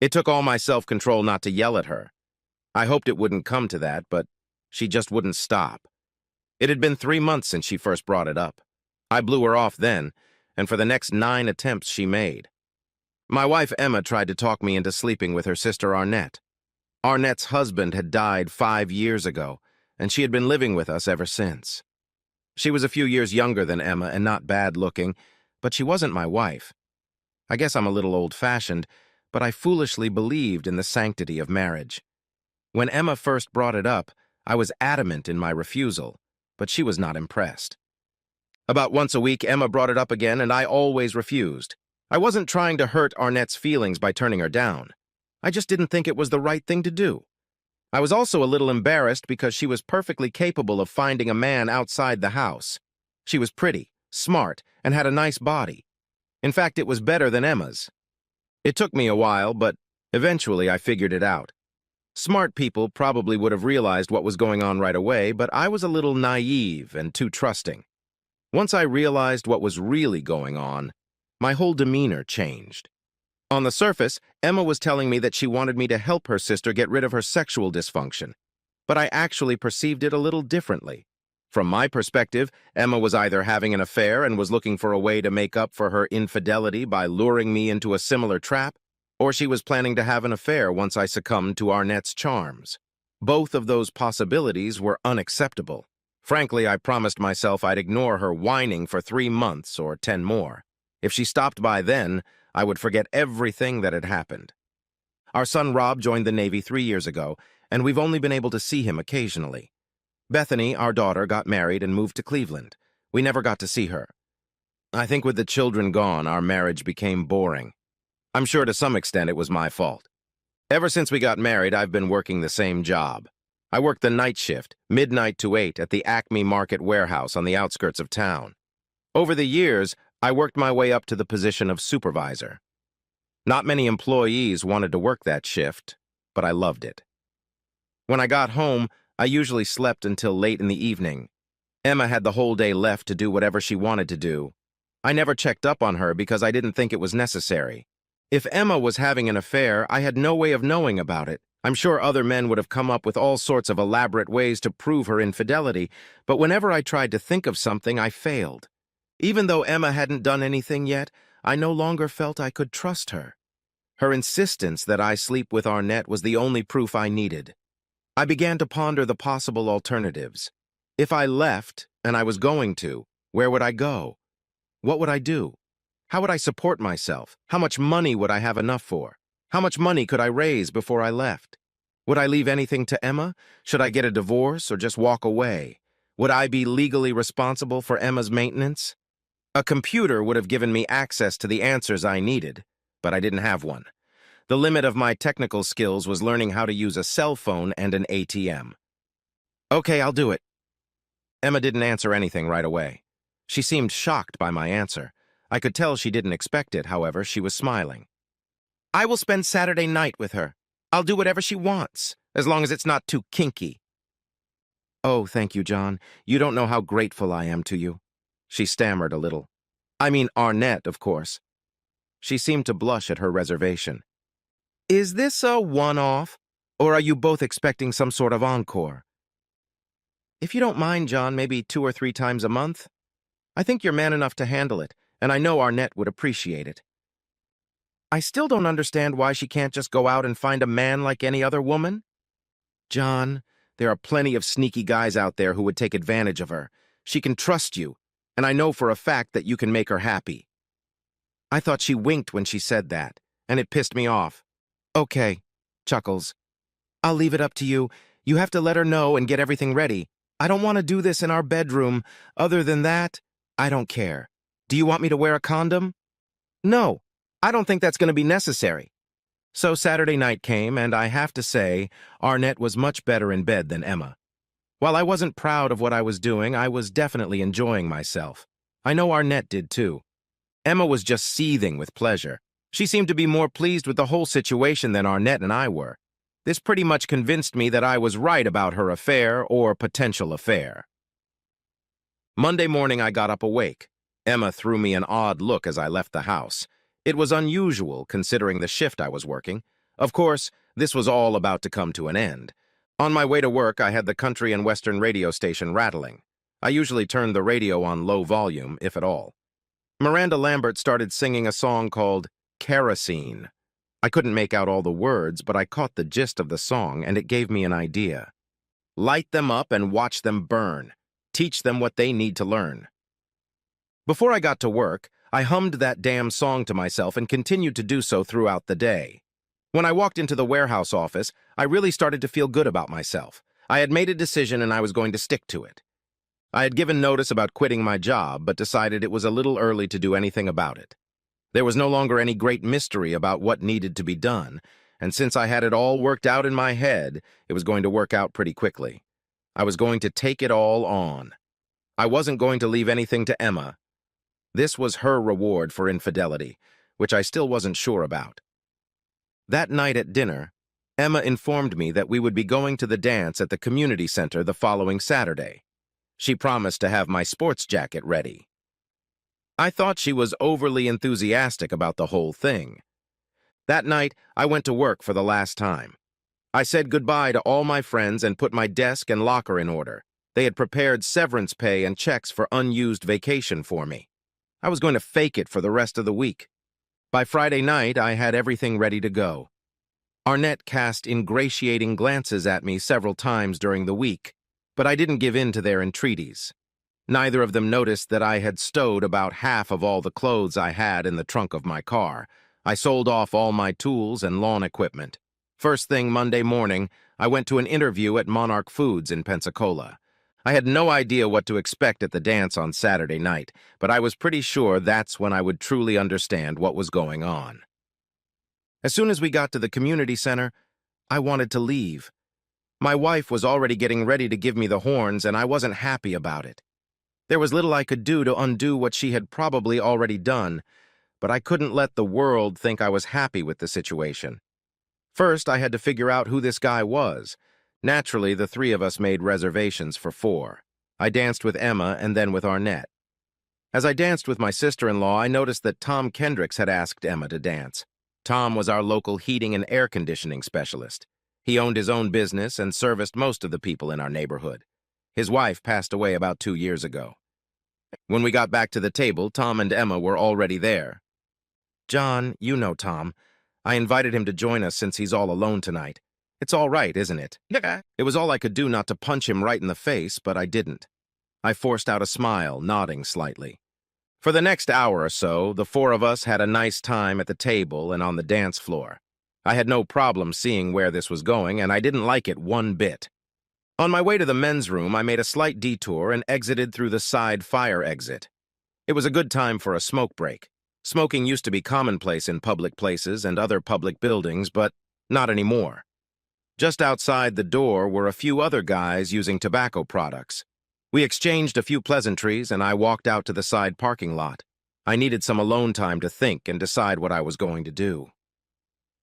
It took all my self-control not to yell at her. I hoped it wouldn't come to that, but she just wouldn't stop. It had been 3 months since she first brought it up. I blew her off then, and for the next 9 attempts she made. My wife Emma tried to talk me into sleeping with her sister Arnett. Arnett's husband had died 5 years ago, and she had been living with us ever since. She was a few years younger than Emma and not bad-looking, but she wasn't my wife. I guess I'm a little old-fashioned, but I foolishly believed in the sanctity of marriage. When Emma first brought it up, I was adamant in my refusal, but she was not impressed. About once a week, Emma brought it up again, and I always refused. I wasn't trying to hurt Arnett's feelings by turning her down. I just didn't think it was the right thing to do. I was also a little embarrassed because she was perfectly capable of finding a man outside the house. She was pretty, smart, and had a nice body. In fact, it was better than Emma's. It took me a while, but eventually I figured it out. Smart people probably would have realized what was going on right away, but I was a little naive and too trusting. Once I realized what was really going on, my whole demeanor changed. On the surface, Emma was telling me that she wanted me to help her sister get rid of her sexual dysfunction, but I actually perceived it a little differently. From my perspective, Emma was either having an affair and was looking for a way to make up for her infidelity by luring me into a similar trap, or she was planning to have an affair once I succumbed to Arnett's charms. Both of those possibilities were unacceptable. Frankly, I promised myself I'd ignore her whining for 3 months or 10 more. If she stopped by then, I would forget everything that had happened. Our son Rob joined the Navy 3 years ago, and we've only been able to see him occasionally. Bethany, our daughter, got married and moved to Cleveland. We never got to see her. I think with the children gone, our marriage became boring. I'm sure to some extent it was my fault. Ever since we got married, I've been working the same job. I worked the night shift, midnight to 8, at the Acme Market warehouse on the outskirts of town. Over the years, I worked my way up to the position of supervisor. Not many employees wanted to work that shift, but I loved it. When I got home, I usually slept until late in the evening. Emma had the whole day left to do whatever she wanted to do. I never checked up on her because I didn't think it was necessary. If Emma was having an affair, I had no way of knowing about it. I'm sure other men would have come up with all sorts of elaborate ways to prove her infidelity, but whenever I tried to think of something, I failed. Even though Emma hadn't done anything yet, I no longer felt I could trust her. Her insistence that I sleep with Arnett was the only proof I needed. I began to ponder the possible alternatives. If I left, and I was going to, where would I go? What would I do? How would I support myself? How much money would I have enough for? How much money could I raise before I left? Would I leave anything to Emma? Should I get a divorce or just walk away? Would I be legally responsible for Emma's maintenance? A computer would have given me access to the answers I needed, but I didn't have one. The limit of my technical skills was learning how to use a cell phone and an ATM. Okay, I'll do it. Emma didn't answer anything right away. She seemed shocked by my answer. I could tell she didn't expect it, however, she was smiling. I will spend Saturday night with her. I'll do whatever she wants, as long as it's not too kinky. Oh, thank you, John. You don't know how grateful I am to you. She stammered a little. I mean Arnett, of course. She seemed to blush at her reservation. Is this a one-off, or are you both expecting some sort of encore? If you don't mind, John, maybe 2 or 3 times a month? I think you're man enough to handle it, and I know Arnett would appreciate it. I still don't understand why she can't just go out and find a man like any other woman. John, there are plenty of sneaky guys out there who would take advantage of her. She can trust you, and I know for a fact that you can make her happy. I thought she winked when she said that, and it pissed me off. Okay, Chuckles. I'll leave it up to you. You have to let her know and get everything ready. I don't want to do this in our bedroom. Other than that, I don't care. Do you want me to wear a condom? No, I don't think that's going to be necessary. So Saturday night came, and I have to say, Arnett was much better in bed than Emma. While I wasn't proud of what I was doing, I was definitely enjoying myself. I know Arnett did too. Emma was just seething with pleasure. She seemed to be more pleased with the whole situation than Arnett and I were. This pretty much convinced me that I was right about her affair or potential affair. Monday morning I got up awake. Emma threw me an odd look as I left the house. It was unusual considering the shift I was working. Of course, this was all about to come to an end. On my way to work, I had the country and western radio station rattling. I usually turned the radio on low volume, if at all. Miranda Lambert started singing a song called Kerosene. I couldn't make out all the words, but I caught the gist of the song, and it gave me an idea. Light them up and watch them burn. Teach them what they need to learn. Before I got to work, I hummed that damn song to myself and continued to do so throughout the day. When I walked into the warehouse office, I really started to feel good about myself. I had made a decision and I was going to stick to it. I had given notice about quitting my job, but decided it was a little early to do anything about it. There was no longer any great mystery about what needed to be done, and since I had it all worked out in my head, it was going to work out pretty quickly. I was going to take it all on. I wasn't going to leave anything to Emma. This was her reward for infidelity, which I still wasn't sure about. That night at dinner, Emma informed me that we would be going to the dance at the community center the following Saturday. She promised to have my sports jacket ready. I thought she was overly enthusiastic about the whole thing. That night, I went to work for the last time. I said goodbye to all my friends and put my desk and locker in order. They had prepared severance pay and checks for unused vacation for me. I was going to fake it for the rest of the week. By Friday night, I had everything ready to go. Arnett cast ingratiating glances at me several times during the week, but I didn't give in to their entreaties. Neither of them noticed that I had stowed about half of all the clothes I had in the trunk of my car. I sold off all my tools and lawn equipment. First thing Monday morning, I went to an interview at Monarch Foods in Pensacola. I had no idea what to expect at the dance on Saturday night, but I was pretty sure that's when I would truly understand what was going on. As soon as we got to the community center, I wanted to leave. My wife was already getting ready to give me the horns, and I wasn't happy about it. There was little I could do to undo what she had probably already done, but I couldn't let the world think I was happy with the situation. First, I had to figure out who this guy was. Naturally, the three of us made reservations for 4. I danced with Emma and then with Arnett. As I danced with my sister-in-law, I noticed that Tom Kendricks had asked Emma to dance. Tom was our local heating and air conditioning specialist. He owned his own business and serviced most of the people in our neighborhood. His wife passed away about 2 years ago. When we got back to the table, Tom and Emma were already there. "John, you know Tom. I invited him to join us since he's all alone tonight. It's all right, isn't it?" It was all I could do not to punch him right in the face, but I didn't. I forced out a smile, nodding slightly. For the next hour or so, the 4 of us had a nice time at the table and on the dance floor. I had no problem seeing where this was going, and I didn't like it one bit. On my way to the men's room, I made a slight detour and exited through the side fire exit. It was a good time for a smoke break. Smoking used to be commonplace in public places and other public buildings, but not anymore. Just outside the door were a few other guys using tobacco products. We exchanged a few pleasantries, and I walked out to the side parking lot. I needed some alone time to think and decide what I was going to do.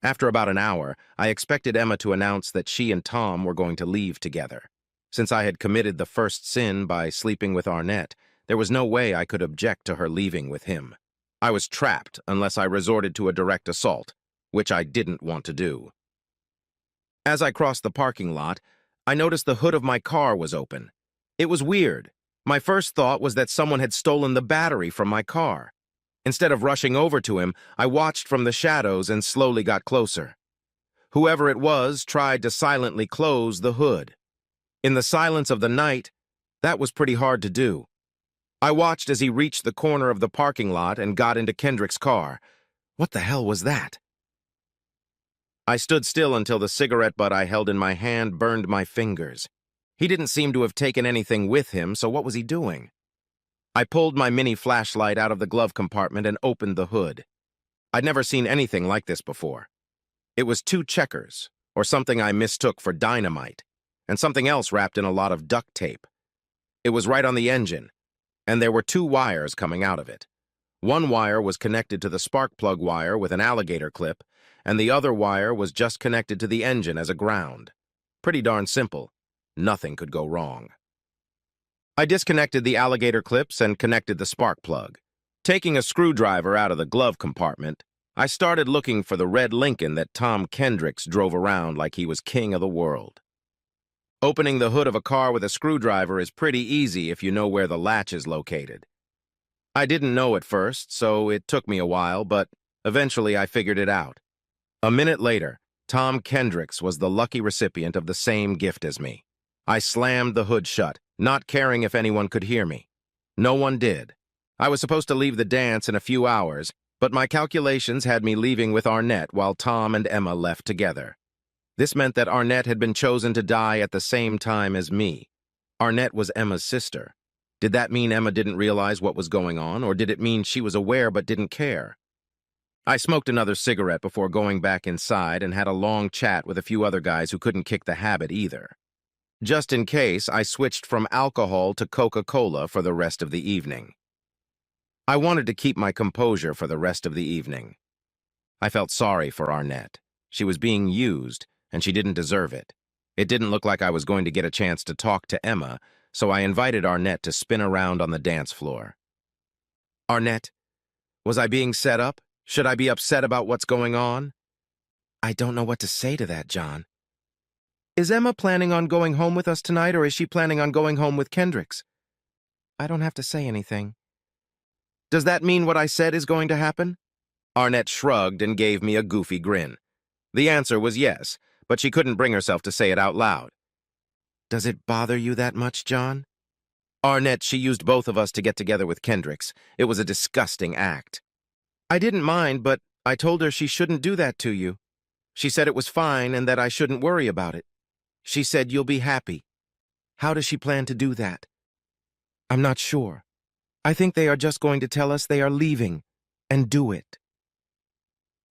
After about an hour, I expected Emma to announce that she and Tom were going to leave together. Since I had committed the first sin by sleeping with Arnett, there was no way I could object to her leaving with him. I was trapped unless I resorted to a direct assault, which I didn't want to do. As I crossed the parking lot, I noticed the hood of my car was open. It was weird. My first thought was that someone had stolen the battery from my car. Instead of rushing over to him, I watched from the shadows and slowly got closer. Whoever it was tried to silently close the hood. In the silence of the night, that was pretty hard to do. I watched as he reached the corner of the parking lot and got into Kendrick's car. What the hell was that? I stood still until the cigarette butt I held in my hand burned my fingers. He didn't seem to have taken anything with him, so what was he doing? I pulled my mini flashlight out of the glove compartment and opened the hood. I'd never seen anything like this before. It was 2 checkers, or something I mistook for dynamite, and something else wrapped in a lot of duct tape. It was right on the engine, and there were 2 wires coming out of it. One wire was connected to the spark plug wire with an alligator clip, and the other wire was just connected to the engine as a ground. Pretty darn simple. Nothing could go wrong. I disconnected the alligator clips and connected the spark plug. Taking a screwdriver out of the glove compartment, I started looking for the red Lincoln that Tom Kendricks drove around like he was king of the world. Opening the hood of a car with a screwdriver is pretty easy if you know where the latch is located. I didn't know at first, so it took me a while, but eventually I figured it out. A minute later, Tom Kendricks was the lucky recipient of the same gift as me. I slammed the hood shut, not caring if anyone could hear me. No one did. I was supposed to leave the dance in a few hours, but my calculations had me leaving with Arnett while Tom and Emma left together. This meant that Arnett had been chosen to die at the same time as me. Arnett was Emma's sister. Did that mean Emma didn't realize what was going on, or did it mean she was aware but didn't care? I smoked another cigarette before going back inside and had a long chat with a few other guys who couldn't kick the habit either. Just in case, I switched from alcohol to Coca-Cola for the rest of the evening. I wanted to keep my composure for the rest of the evening. I felt sorry for Arnett. She was being used, and she didn't deserve it. It didn't look like I was going to get a chance to talk to Emma, so I invited Arnett to spin around on the dance floor. Arnett, was I being set up? Should I be upset about what's going on? I don't know what to say to that, John. Is Emma planning on going home with us tonight, or is she planning on going home with Kendricks? I don't have to say anything. Does that mean what I said is going to happen? Arnett shrugged and gave me a goofy grin. The answer was yes, but she couldn't bring herself to say it out loud. Does it bother you that much, John? Arnett, she used both of us to get together with Kendricks. It was a disgusting act. I didn't mind, but I told her she shouldn't do that to you. She said it was fine and that I shouldn't worry about it. She said you'll be happy. How does she plan to do that? I'm not sure. I think they are just going to tell us they are leaving, and do it.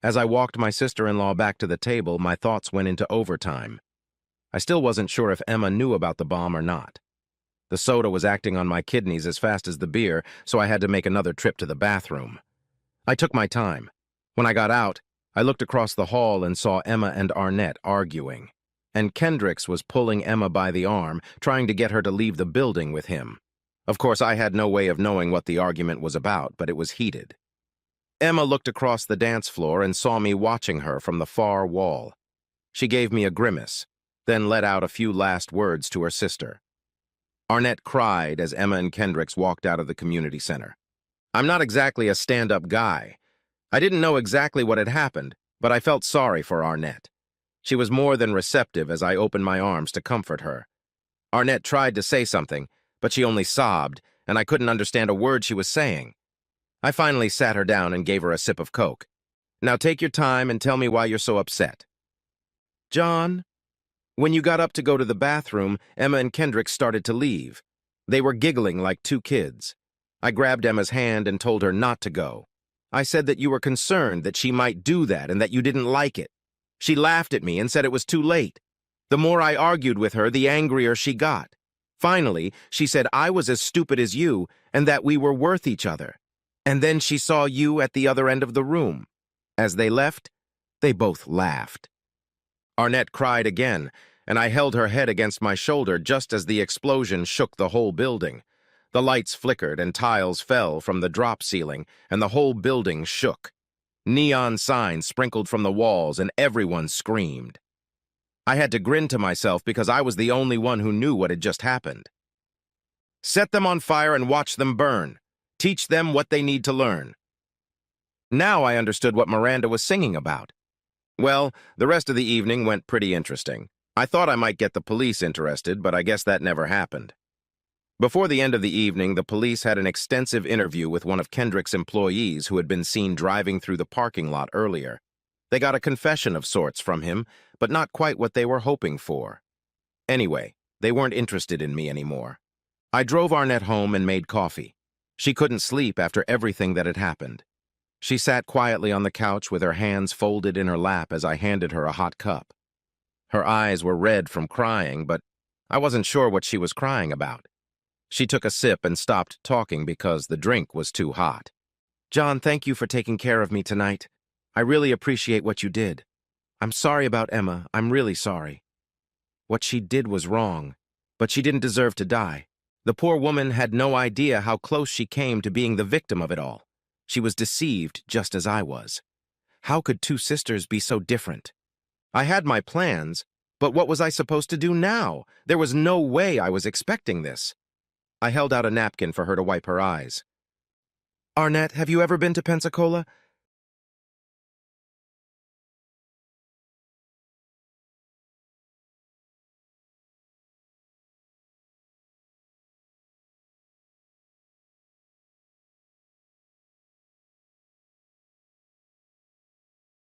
As I walked my sister-in-law back to the table, my thoughts went into overtime. I still wasn't sure if Emma knew about the bomb or not. The soda was acting on my kidneys as fast as the beer, so I had to make another trip to the bathroom. I took my time. When I got out, I looked across the hall and saw Emma and Arnett arguing. And Kendricks was pulling Emma by the arm, trying to get her to leave the building with him. Of course, I had no way of knowing what the argument was about, but it was heated. Emma looked across the dance floor and saw me watching her from the far wall. She gave me a grimace, then let out a few last words to her sister. Arnett cried as Emma and Kendricks walked out of the community center. I'm not exactly a stand-up guy. I didn't know exactly what had happened, but I felt sorry for Arnett. She was more than receptive as I opened my arms to comfort her. Arnett tried to say something, but she only sobbed, and I couldn't understand a word she was saying. I finally sat her down and gave her a sip of Coke. Now take your time and tell me why you're so upset. John, when you got up to go to the bathroom, Emma and Kendrick started to leave. They were giggling like two kids. I grabbed Emma's hand and told her not to go. I said that you were concerned that she might do that and that you didn't like it. She laughed at me and said it was too late. The more I argued with her, the angrier she got. Finally, she said I was as stupid as you and that we were worth each other. And then she saw you at the other end of the room. As they left, they both laughed. Arnett cried again, and I held her head against my shoulder just as the explosion shook the whole building. The lights flickered and tiles fell from the drop ceiling, and the whole building shook. Neon signs sprinkled from the walls, and everyone screamed. I had to grin to myself because I was the only one who knew what had just happened. Set them on fire and watch them burn. Teach them what they need to learn. Now I understood what Miranda was singing about. Well, the rest of the evening went pretty interesting. I thought I might get the police interested, but I guess that never happened. Before the end of the evening, the police had an extensive interview with one of Kendrick's employees who had been seen driving through the parking lot earlier. They got a confession of sorts from him, but not quite what they were hoping for. Anyway, they weren't interested in me anymore. I drove Arnett home and made coffee. She couldn't sleep after everything that had happened. She sat quietly on the couch with her hands folded in her lap as I handed her a hot cup. Her eyes were red from crying, but I wasn't sure what she was crying about. She took a sip and stopped talking because the drink was too hot. John, thank you for taking care of me tonight. I really appreciate what you did. I'm sorry about Emma. I'm really sorry. What she did was wrong, but she didn't deserve to die. The poor woman had no idea how close she came to being the victim of it all. She was deceived just as I was. How could two sisters be so different? I had my plans, but what was I supposed to do now? There was no way I was expecting this. I held out a napkin for her to wipe her eyes. Arnett, have you ever been to Pensacola?